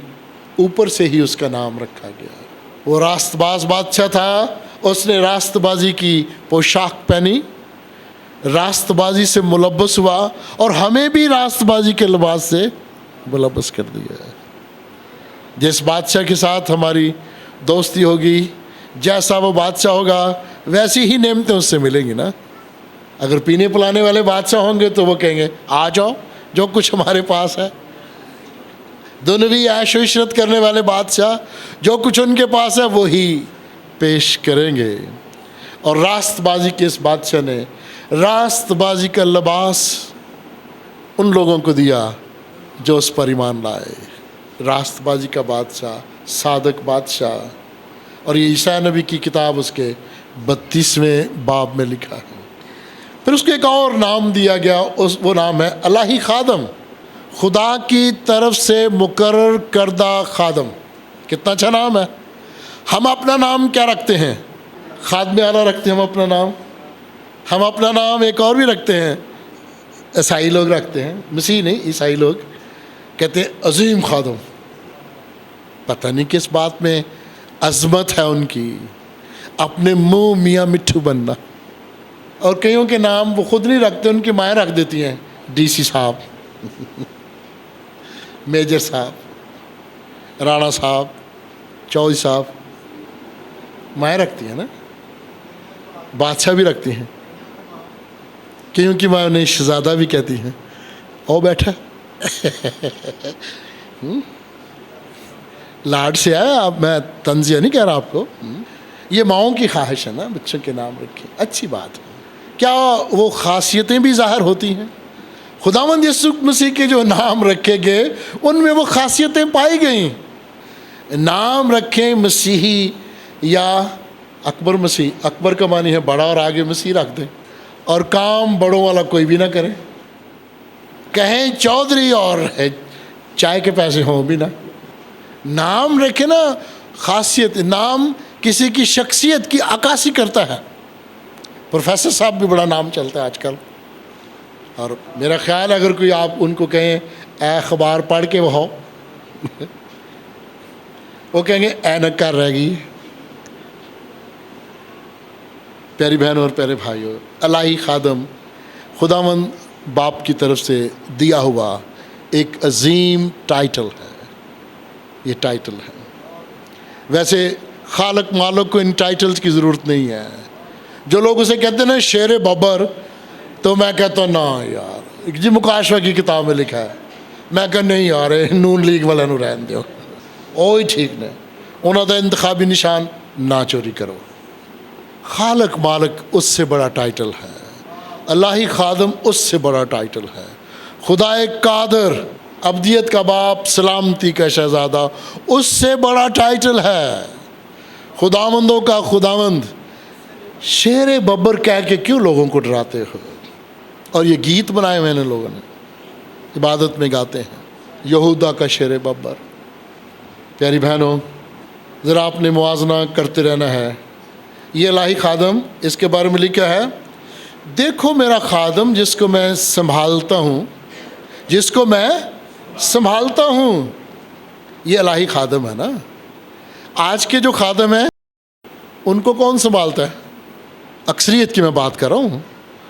اوپر سے ہی اس کا نام رکھا گیا. وہ راست باز بادشاہ تھا. اس نے راست بازی کی پوشاک پہنی، راست بازی سے ملبس ہوا، اور ہمیں بھی راست بازی کے لباس سے ملبس کر دیا ہے. جس بادشاہ کے ساتھ ہماری دوستی ہوگی، جیسا وہ بادشاہ ہوگا ویسی ہی نعمتیں اس سے ملیں گی نا. اگر پینے پلانے والے بادشاہ ہوں گے تو وہ کہیں گے آ جاؤ جو کچھ ہمارے پاس ہے. دنیوی عیش و عشرت کرنے والے بادشاہ جو کچھ ان کے پاس ہے وہی پیش کریں گے. اور راست بازی کے اس بادشاہ نے راست بازی کا لباس ان لوگوں کو دیا جو اس پر ایمان لائے. راست بازی کا بادشاہ، صادق بادشاہ. اور یہ عیسیٰ نبی کی کتاب اس کے 32ویں باب میں لکھا ہے. پھر اس کو ایک اور نام دیا گیا، وہ نام ہے الہی خادم، خدا کی طرف سے مقرر کردہ خادم. کتنا اچھا نام ہے. ہم اپنا نام کیا رکھتے ہیں؟ خادم اعلیٰ رکھتے ہیں ہم اپنا نام. ہم اپنا نام ایک اور بھی رکھتے ہیں، عیسائی لوگ رکھتے ہیں، مسیح نہیں، عیسائی لوگ کہتے ہیں عظیم خادم. پتہ نہیں کس بات میں عظمت ہے ان کی. اپنے منہ میاں مٹھو بننا. اور کئیوں کے نام وہ خود نہیں رکھتے، ان کی مائیں رکھ دیتی ہیں. ڈی سی صاحب، میجر صاحب، رانا صاحب، چودھری صاحب، مائیں رکھتی ہیں نا. بادشاہ بھی رکھتی ہیں. کئیوں کی ماں انہیں شہزادہ بھی کہتی ہیں. او بیٹھا لاڈ سے آیا. اب میں طنزیہ نہیں کہہ رہا آپ کو، یہ ماؤں کی خواہش ہے نا بچوں کے نام رکھیں. اچھی بات ہے. کیا وہ خاصیتیں بھی ظاہر ہوتی ہیں؟ خداوند یسوع مسیح کے جو نام رکھے گئے ان میں وہ خاصیتیں پائی گئیں. نام رکھیں مسیحی یا اکبر مسیح. اکبر کا معنی ہے بڑا، اور آگے مسیح رکھ دیں. اور کام بڑوں والا کوئی بھی نہ کرے. کہیں چودھری اور چائے کے پیسے ہوں بھی نہ. نام رکھے نا، خاصیت. نام کسی کی شخصیت کی عکاسی کرتا ہے. پروفیسر صاحب بھی بڑا نام چلتا ہے آج کل. اور میرا خیال ہے اگر کوئی آپ ان کو کہیں اے اخبار پڑھ کے وہ ہو وہ کہیں گے اینک کر رہ گئی. پیاری بہنوں اور پیارے بھائیوں، الہی خادم خداوند باپ کی طرف سے دیا ہوا ایک عظیم ٹائٹل ہے، یہ ٹائٹل ہے۔ ویسے خالق مالک کو ان ٹائٹلز کی ضرورت نہیں ہے۔ جو لوگ اسے کہتے ہیں نا شیر ببر، تو میں کہتا ہوں نا یار، جی مکاشفہ کی کتاب میں لکھا ہے، میں کہا نہیں یار نون لیگ والے نو رہن دیو، وہی ٹھیک نے، انہوں دا انتخابی نشان نہ چوری کرو۔ خالق مالک اس سے بڑا ٹائٹل ہے، الہی خادم اس سے بڑا ٹائٹل ہے، خدا قادر، ابدیت کا باپ، سلامتی کا شہزادہ، اس سے بڑا ٹائٹل ہے۔ خداوندوں کا خداوند، شیر ببر کہہ کے کیوں لوگوں کو ڈراتے ہو؟ اور یہ گیت بنائے ہوئے ہیں لوگوں نے، عبادت میں گاتے ہیں یہودا کا شیر ببر۔ پیاری بہنوں، ذرا آپ نے موازنہ کرتے رہنا ہے۔ یہ الہی خادم، اس کے بارے میں لکھا ہے، دیکھو میرا خادم جس کو میں سنبھالتا ہوں، جس کو میں سنبھالتا ہوں۔ یہ الہی خادم ہے نا۔ آج کے جو خادم ہیں ان کو کون سنبھالتا ہے؟ اکثریت کی میں بات کر رہا ہوں،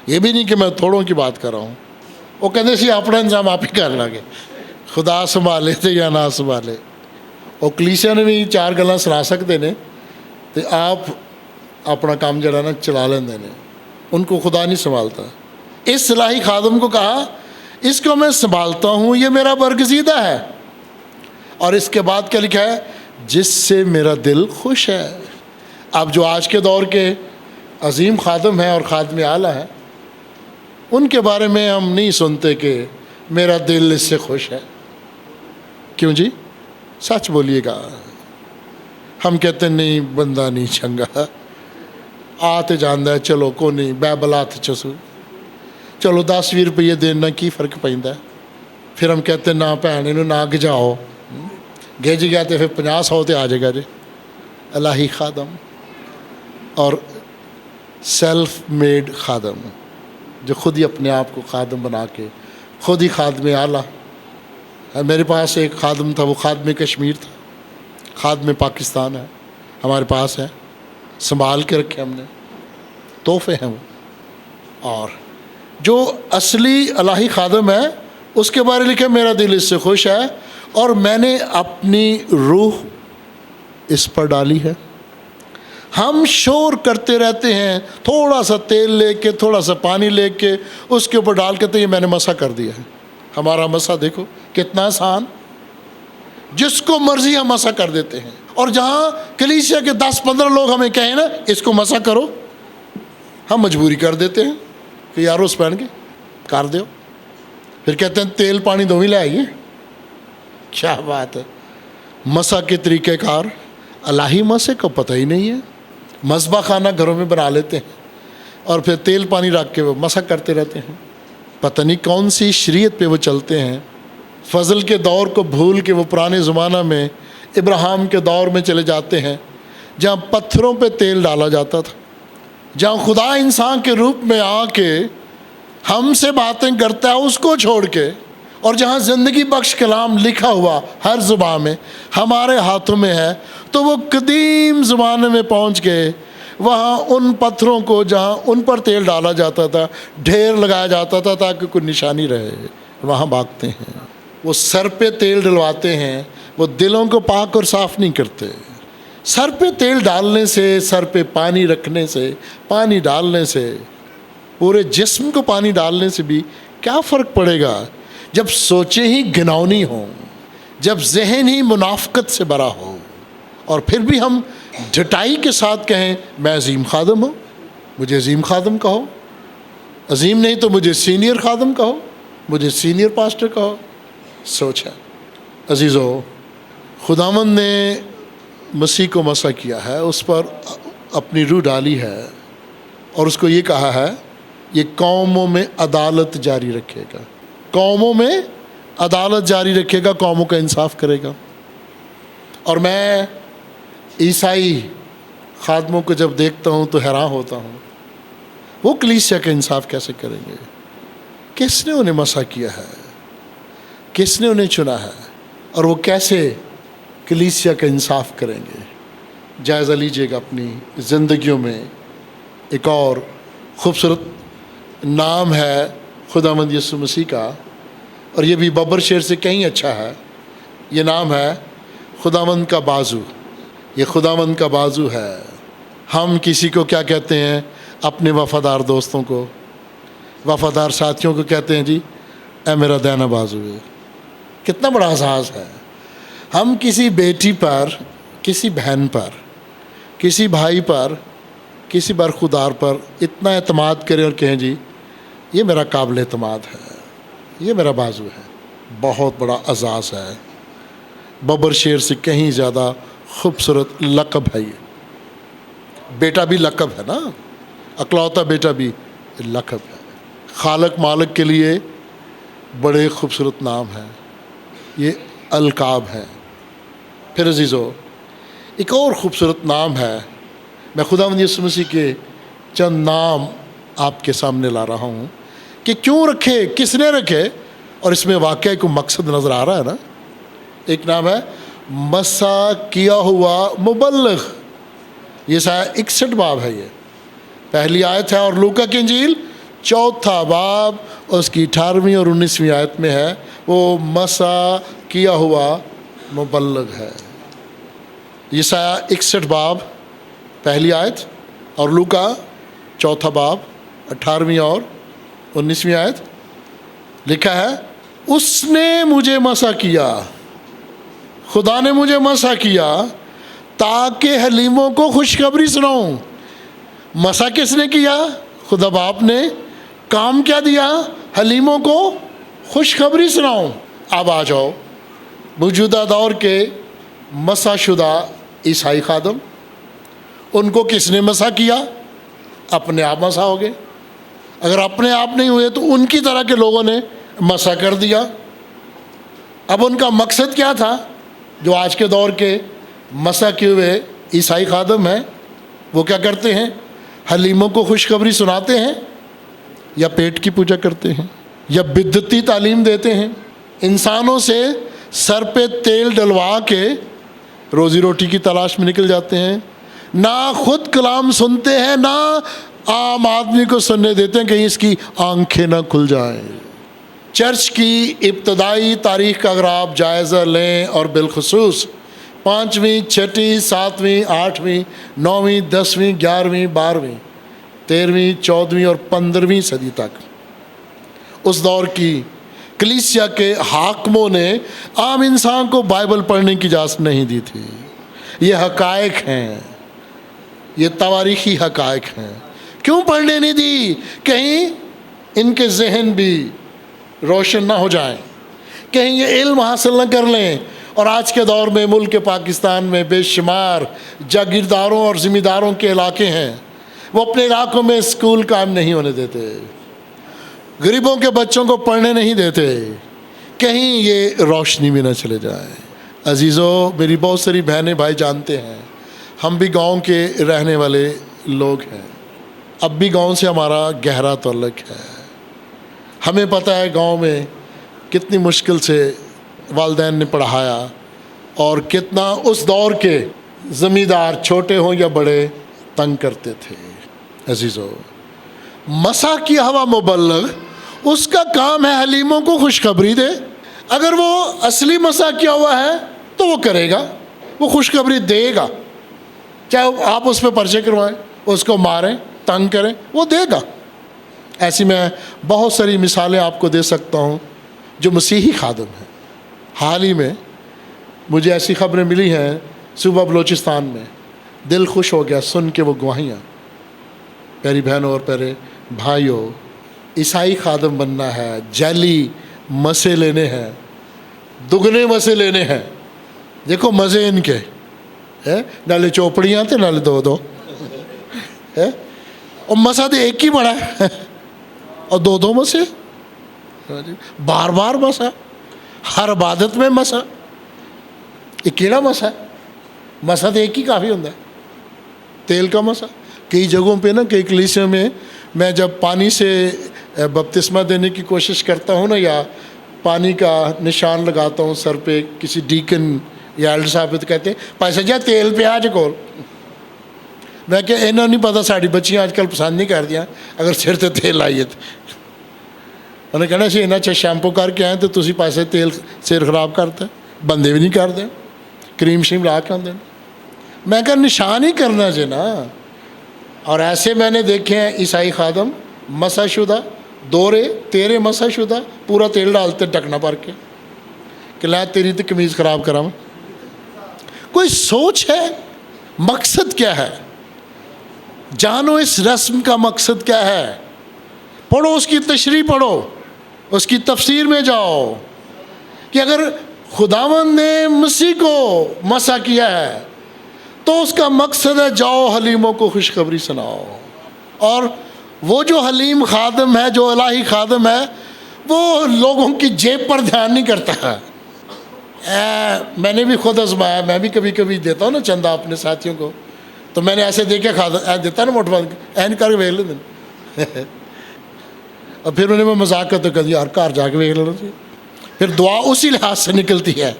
یہ بھی نہیں کہ میں تھوڑوں کی بات کر رہا ہوں۔ وہ کہتے سی اپنا انجام آپ ہی کر لگے، خدا سنبھالے تھے یا نہ سنبھالے۔ اور کلیسیا نے بھی چار گلاں سنا سکتے نے تو آپ اپنا کام جڑا نا چلا لیندے نے، ان کو خدا نہیں سنبھالتا۔ اس الہی خادم کو کہا اس کو میں سنبھالتا ہوں، یہ میرا برگزیدہ ہے۔ اور اس کے بعد کیا لکھا ہے؟ جس سے میرا دل خوش ہے۔ اب جو آج کے دور کے عظیم خادم ہیں اور خادم اعلیٰ ہیں، ان کے بارے میں ہم نہیں سنتے کہ میرا دل اس سے خوش ہے۔ کیوں جی؟ سچ بولیے گا۔ ہم کہتے ہیں نہیں بندہ نہیں چنگا، آتے جاندہ ہے، چلو کو نہیں بیبلات چسو، چلو 10-20 روپیے دینا کی فرق پہنتا ہے۔ پھر ہم کہتے ہیں نہ بھینے نو نہ گجاؤ، گج گیا تو پھر 50-100 تے آ جائے گا جی۔ الہی خادم اور سیلف میڈ خادم، جو خود ہی اپنے آپ کو خادم بنا کے خود ہی خادم اعلیٰ۔ میرے پاس ایک خادم تھا، وہ خادم کشمیر تھا، خادم پاکستان ہے، ہمارے پاس ہے، سنبھال کے رکھے ہم نے، تحفے ہیں وہ۔ اور جو اصلی الہی خادم ہے اس کے بارے لکھے میرا دل اس سے خوش ہے اور میں نے اپنی روح اس پر ڈالی ہے۔ ہم شور کرتے رہتے ہیں، تھوڑا سا تیل لے کے تھوڑا سا پانی لے کے اس کے اوپر ڈال کے تو یہ میں نے مسح کر دیا ہے۔ ہمارا مسح دیکھو کتنا آسان، جس کو مرضی ہم مسح کر دیتے ہیں۔ اور جہاں کلیسیا کے 10-15 لوگ ہمیں کہیں نا اس کو مسح کرو، ہم مجبوری کر دیتے ہیں کہ یار اس پہن کے کر دیو۔ پھر کہتے ہیں تیل پانی دو ہی لے آئیے۔ کیا بات ہے! مسح کے طریقہ کار الہی مسح کو پتہ ہی نہیں ہے۔ مذبح خانہ گھروں میں بنا لیتے ہیں اور پھر تیل پانی رکھ کے وہ مسح کرتے رہتے ہیں، پتہ نہیں کون سی شریعت پہ وہ چلتے ہیں۔ فضل کے دور کو بھول کے وہ پرانے زمانہ میں ابراہیم کے دور میں چلے جاتے ہیں، جہاں پتھروں پہ تیل ڈالا جاتا تھا، جہاں خدا انسان کے روپ میں آ کے ہم سے باتیں کرتا ہے اس کو چھوڑ کے، اور جہاں زندگی بخش کلام لکھا ہوا ہر زبان میں ہمارے ہاتھوں میں ہے، تو وہ قدیم زمانے میں پہنچ گئے۔ وہاں ان پتھروں کو جہاں ان پر تیل ڈالا جاتا تھا، ڈھیر لگایا جاتا تھا تاکہ کوئی نشانی رہے، وہاں بھاگتے ہیں۔ وہ سر پہ تیل ڈلواتے ہیں، وہ دلوں کو پاک اور صاف نہیں کرتے۔ سر پہ تیل ڈالنے سے، سر پہ پانی رکھنے سے، پانی ڈالنے سے، پورے جسم کو پانی ڈالنے سے بھی کیا فرق پڑے گا جب سوچیں ہی گھناؤنی ہوں، جب ذہن ہی منافقت سے بھرا ہو، اور پھر بھی ہم ڈھٹائی کے ساتھ کہیں میں عظیم خادم ہوں، مجھے عظیم خادم کہو، عظیم نہیں تو مجھے سینئر خادم کہو، مجھے سینئر پاسٹر کہو۔ سوچا عزیزو، خداوند نے مسیح کو مسح کیا ہے، اس پر اپنی روح ڈالی ہے اور اس کو یہ کہا ہے یہ قوموں میں عدالت جاری رکھے گا، قوموں میں عدالت جاری رکھے گا، قوموں کا انصاف کرے گا۔ اور میں عیسائی خادموں کو جب دیکھتا ہوں تو حیران ہوتا ہوں، وہ کلیسیا کا انصاف کیسے کریں گے؟ کس نے انہیں مسح کیا ہے؟ کس نے انہیں چنا ہے؟ اور وہ کیسے کلیسیا کا انصاف کریں گے؟ جائزہ لیجیے گا اپنی زندگیوں میں ایک اور خوبصورت نام ہے خداوند یسوع مسیح کا، اور یہ بھی ببر شیر سے کہیں اچھا ہے۔ یہ نام ہے خداوند کا بازو۔ یہ خداوند کا بازو ہے۔ ہم کسی کو کیا کہتے ہیں؟ اپنے وفادار دوستوں کو، وفادار ساتھیوں کو کہتے ہیں جی اے میرا دائنا بازو ہے۔ کتنا بڑا اعزاز ہے۔ ہم کسی بیٹی پر، کسی بہن پر، کسی بھائی پر، کسی برخودار پر اتنا اعتماد کریں اور کہیں جی یہ میرا قابل اعتماد ہے، یہ میرا بازو ہے، بہت بڑا اعزاز ہے۔ ببر شیر سے کہیں زیادہ خوبصورت لقب ہے یہ۔ بیٹا بھی لقب ہے نا، اکلوتا بیٹا بھی لقب ہے۔ خالق مالک کے لیے بڑے خوبصورت نام ہیں، یہ القاب ہیں۔ پھر عزیزو ایک اور خوبصورت نام ہے۔ میں خداوند یسوع مسیح کے چند نام آپ کے سامنے لا رہا ہوں کہ کیوں رکھے، کس نے رکھے، اور اس میں واقعی کوئی مقصد نظر آ رہا ہے نا۔ ایک نام ہے مسح کیا ہوا مبلغ۔ یہ 61 باب ہے، یہ پہلی آیت ہے، اور لوکا کی انجیل 4 باب اس کی 18ویں اور 19ویں آیت میں ہے، وہ مسح کیا ہوا مبلغ ہے۔ یسایہ 61 باب پہلی آیت اور لوکا 4 باب 18ویں اور 19ویں آیت لکھا ہے، اس نے مجھے مسح کیا، خدا نے مجھے مسح کیا تاکہ حلیموں کو خوشخبری سناؤں۔ مسح کس نے کیا؟ خدا باپ نے۔ کام کیا دیا؟ حلیموں کو خوشخبری سناؤں۔ اب آ جاؤ موجودہ دور کے مسح شدہ عیسائی خادم، ان کو کس نے مسح کیا؟ اپنے آپ مسح ہو گئے۔ اگر اپنے آپ نہیں ہوئے تو ان کی طرح کے لوگوں نے مسح کر دیا۔ اب ان کا مقصد کیا تھا؟ جو آج کے دور کے مسح کیے ہوئے عیسائی خادم ہیں، وہ کیا کرتے ہیں؟ حلیموں کو خوشخبری سناتے ہیں، یا پیٹ کی پوجا کرتے ہیں، یا بدعتی تعلیم دیتے ہیں، انسانوں سے سر پہ تیل ڈلوا کے روزی روٹی کی تلاش میں نکل جاتے ہیں، نہ خود کلام سنتے ہیں، نہ عام آدمی کو سننے دیتے ہیں، کہیں اس کی آنکھیں نہ کھل جائیں۔ چرچ کی ابتدائی تاریخ کا اگر آپ جائزہ لیں، اور بالخصوص 5ویں، 6ٹھی، 7ویں، 8ویں، 9ویں، 10ویں، 11ویں، 12ویں، 13ویں، 14ویں اور 15ویں صدی تک اس دور کی کلیسیا کے حاکموں نے عام انسان کو بائبل پڑھنے کی اجازت نہیں دی تھی۔ یہ حقائق ہیں، یہ تواریخی حقائق ہیں۔ کیوں پڑھنے نہیں دی؟ کہیں ان کے ذہن بھی روشن نہ ہو جائیں، کہیں یہ علم حاصل نہ کر لیں۔ اور آج کے دور میں ملک پاکستان میں بے شمار جاگیرداروں اور ذمہ داروں کے علاقے ہیں، وہ اپنے علاقوں میں اسکول قائم نہیں ہونے دیتے، غریبوں کے بچوں کو پڑھنے نہیں دیتے، کہیں یہ روشنی میں نہ چلے جائے۔ عزیزو، میری بہت ساری بہنیں بھائی جانتے ہیں، ہم بھی گاؤں کے رہنے والے لوگ ہیں، اب بھی گاؤں سے ہمارا گہرا تعلق ہے۔ ہمیں پتہ ہے گاؤں میں کتنی مشکل سے والدین نے پڑھایا، اور کتنا اس دور کے زمیندار چھوٹے ہوں یا بڑے تنگ کرتے تھے۔ عزیزو، مسح کیا ہوا مبلغ، اس کا کام ہے حلیموں کو خوشخبری دے۔ اگر وہ اصلی مسح کیا ہوا ہے تو وہ کرے گا، وہ خوشخبری دے گا، چاہے آپ اس پہ پرچے کروائیں، اس کو ماریں، تنگ کریں، وہ دے گا۔ ایسی میں بہت ساری مثالیں آپ کو دے سکتا ہوں جو مسیحی خادم ہیں۔ حال ہی میں مجھے ایسی خبریں ملی ہیں صوبہ بلوچستان میں، دل خوش ہو گیا سن کے وہ گواہیاں۔ پیاری بہنوں اور پیارے بھائیوں، عیسائی خادم بننا ہے، جعلی مسے لینے ہیں، دگنے مسے لینے ہیں۔ دیکھو مزے ان کے، نالے چوپڑیاں تھے، نالے دو اور مسا تو ایک ہی بڑا ہے، اور دو مسے، بار بار مسا، ہر عبادت میں مسا۔ یہ کیڑا مسا ہے؟ مسا تو ایک ہی کافی ہوتا ہے، تیل کا مسا۔ کئی جگہوں پہ نا، کئی کلیسیوں میں میں جب پانی سے بپتسمہ دینے کی کوشش کرتا ہوں نا، یا پانی کا نشان لگاتا ہوں سر پہ کسی ڈیکن یا ایلڈر صاحب، تو کہتے ہیں پیسہ جا تیل پہ آج کول، میں کہ انہوں نہیں پتا ساری بچیاں آج کل پسند نہیں کردیاں اگر سر تے تیل لائیے تو انہیں کہنا سی انہیں شیمپو کر کے آئے تو تسی پاسے تیل سر خراب کرتے بندے بھی نہیں کرتے کریم شریم لا کے آتے میں کہا نشان ہی کرنا چاہیے نا. اور ایسے میں نے دیکھے ہیں عیسائی خادم مسح شدہ دورے تیرے مسح شدہ پورا تیل ڈالتے ڈھکنا پر کے کہ لا تیری تو قمیض خراب کراؤں. کوئی سوچ ہے مقصد کیا ہے؟ جانو اس رسم کا مقصد کیا ہے. پڑھو اس کی تشریح پڑھو اس کی تفسیر میں جاؤ کہ اگر خداوند نے مسیح کو مسح کیا ہے تو اس کا مقصد ہے جاؤ حلیموں کو خوشخبری سناؤ. اور وہ جو حلیم خادم ہے جو الہی خادم ہے وہ لوگوں کی جیب پر دھیان نہیں کرتا ہے. میں نے بھی خود آزمایا, میں بھی کبھی کبھی دیتا ہوں نا چندہ اپنے ساتھیوں کو تو میں نے ایسے دیکھے دیتا نا موٹ بند این کر کے ویک لیں اور پھر انہیں میں مذاق کرتا کہتی یار گھر جا کے ویک لینا چاہیے. پھر دعا اسی لحاظ سے نکلتی ہے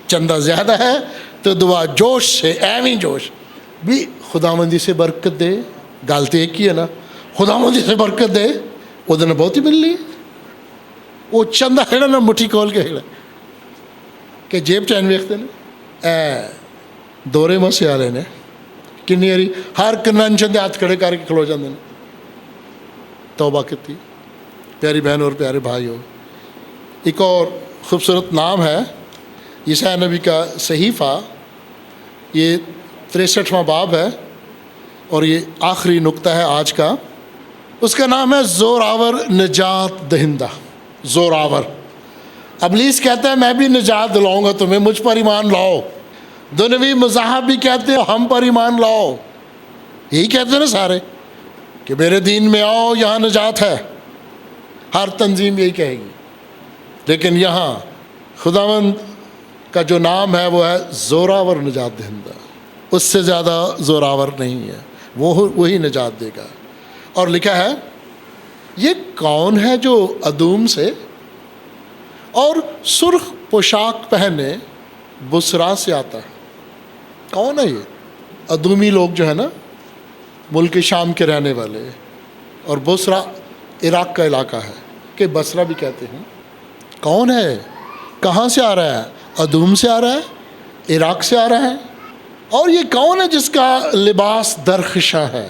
چندہ زیادہ ہے تو دعا جوش سے ایویں جوش بھی خداوندی سے برکت دے. گل تو ایک ہی ہے نا خداوندی سے برکت دے وہ دن بہت ہی مل لی وہ چندہ ہے نا مٹھی کھول کے ہے کہ جیب چین ویکھتے ہیں دورے مسے والے نے کنی واری ہر کنونشن دے ہاتھ کھڑے کر کے کھلو جاندے نے. توبہ کتی پیاری بہن اور پیارے بھائی ہو. ایک اور خوبصورت نام ہے یسایا نبی کا صحیفہ, یہ 63واں باب ہے اور یہ آخری نقطہ ہے آج کا. اس کا نام ہے زوراور نجات دہندہ. زوراور ابلیس کہتا ہے میں بھی نجات دلاؤں گا تمہیں, مجھ پر ایمان لاؤ. دنوی مذاہب بھی کہتے ہیں ہم پر ایمان لاؤ. یہی کہتے ہیں نا سارے کہ میرے دین میں آؤ یہاں نجات ہے. ہر تنظیم یہی کہے گی. لیکن یہاں خداوند کا جو نام ہے وہ ہے زوراور نجات دہندہ. اس سے زیادہ زوراور نہیں ہے, وہی نجات دے گا. اور لکھا ہے یہ کون ہے جو ادوم سے اور سرخ پوشاک پہنے بسرا سے آتا ہے. کون ہے یہ؟ ادومی لوگ جو ہے نا ملک شام کے رہنے والے, اور بسرا عراق کا علاقہ ہے کہ بصرہ بھی کہتے ہیں. کون ہے؟ کہاں سے آ رہا ہے؟ ادوم سے آ رہا ہے, عراق سے آ رہا ہے. اور یہ کون ہے جس کا لباس درخشاں ہے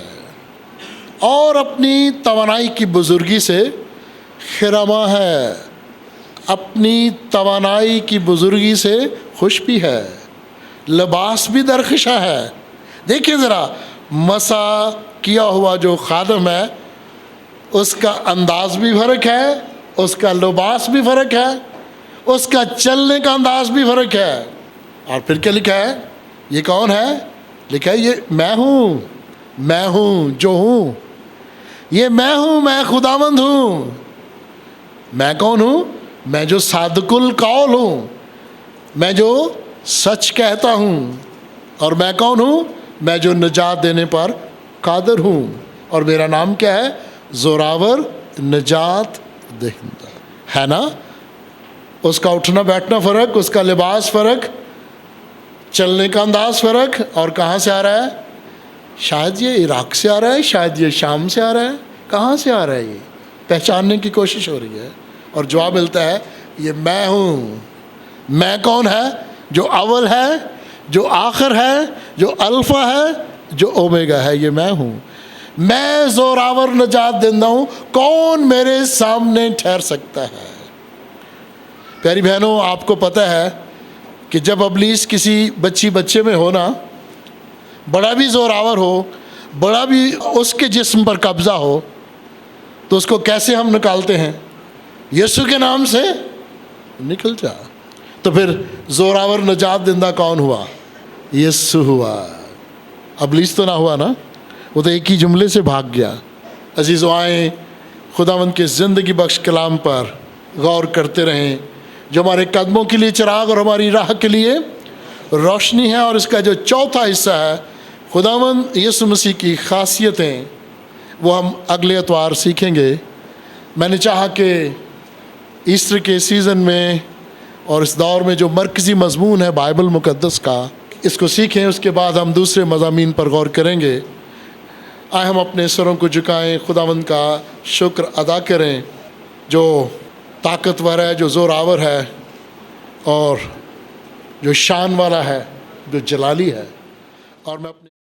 اور اپنی توانائی کی بزرگی سے خرما ہے, اپنی توانائی کی بزرگی سے خوش بھی ہے, لباس بھی درخشاں ہے. دیکھیں ذرا مسا کیا ہوا جو خادم ہے اس کا انداز بھی فرق ہے, اس کا لباس بھی فرق ہے, اس کا چلنے کا انداز بھی فرق ہے. اور پھر کیا لکھا ہے؟ یہ کون ہے؟ لکھا ہے یہ میں ہوں جو ہوں. یہ میں ہوں, میں خداوند ہوں. میں کون ہوں؟ میں جو صادق القول ہوں, میں جو سچ کہتا ہوں. اور میں کون ہوں؟ میں جو نجات دینے پر قادر ہوں. اور میرا نام کیا ہے؟ زوراور نجات دہندہ. ہے نا؟ اس کا اٹھنا بیٹھنا فرق, اس کا لباس فرق, چلنے کا انداز فرق. اور کہاں سے آ رہا ہے؟ شاید یہ عراق سے آ رہا ہے, شاید یہ شام سے آ رہا ہے. کہاں سے آ رہا ہے؟ یہ پہچاننے کی کوشش ہو رہی ہے. اور جواب ملتا ہے یہ میں ہوں. میں کون ہے؟ جو اول ہے, جو آخر ہے, جو الفا ہے, جو اومیگا ہے. یہ میں ہوں. میں زوراور نجات دہندہ ہوں, کون میرے سامنے ٹھہر سکتا ہے؟ پیاری بہنوں, آپ کو پتہ ہے کہ جب ابلیس کسی بچے میں ہو نا, بڑا بھی زوراور ہو, بڑا بھی اس کے جسم پر قبضہ ہو, تو اس کو کیسے ہم نکالتے ہیں؟ یسوع کے نام سے نکل جا. تو پھر زوراور نجات دہندہ کون ہوا؟ یسوع ہوا. ابلیس تو نہ ہوا نا, وہ تو ایک ہی جملے سے بھاگ گیا. عزیزو آئیں خداوند کے زندگی بخش کلام پر غور کرتے رہیں جو ہمارے قدموں کے لیے چراغ اور ہماری راہ کے لیے روشنی ہے. اور اس کا جو چوتھا حصہ ہے خداوند یسوع مسیح کی خاصیتیں, وہ ہم اگلے اتوار سیکھیں گے. میں نے چاہا کہ ایسٹر کے سیزن میں اور اس دور میں جو مرکزی مضمون ہے بائبل مقدس کا, اس کو سیکھیں، اس کے بعد ہم دوسرے مضامین پر غور کریں گے۔ آئے ہم اپنے سروں کو جھکائیں، خداوند کا شکر ادا کریں جو طاقتور ہے، جو زور آور ہے، اور جو شان والا ہے، جو جلالی ہے۔ اور میں اپنے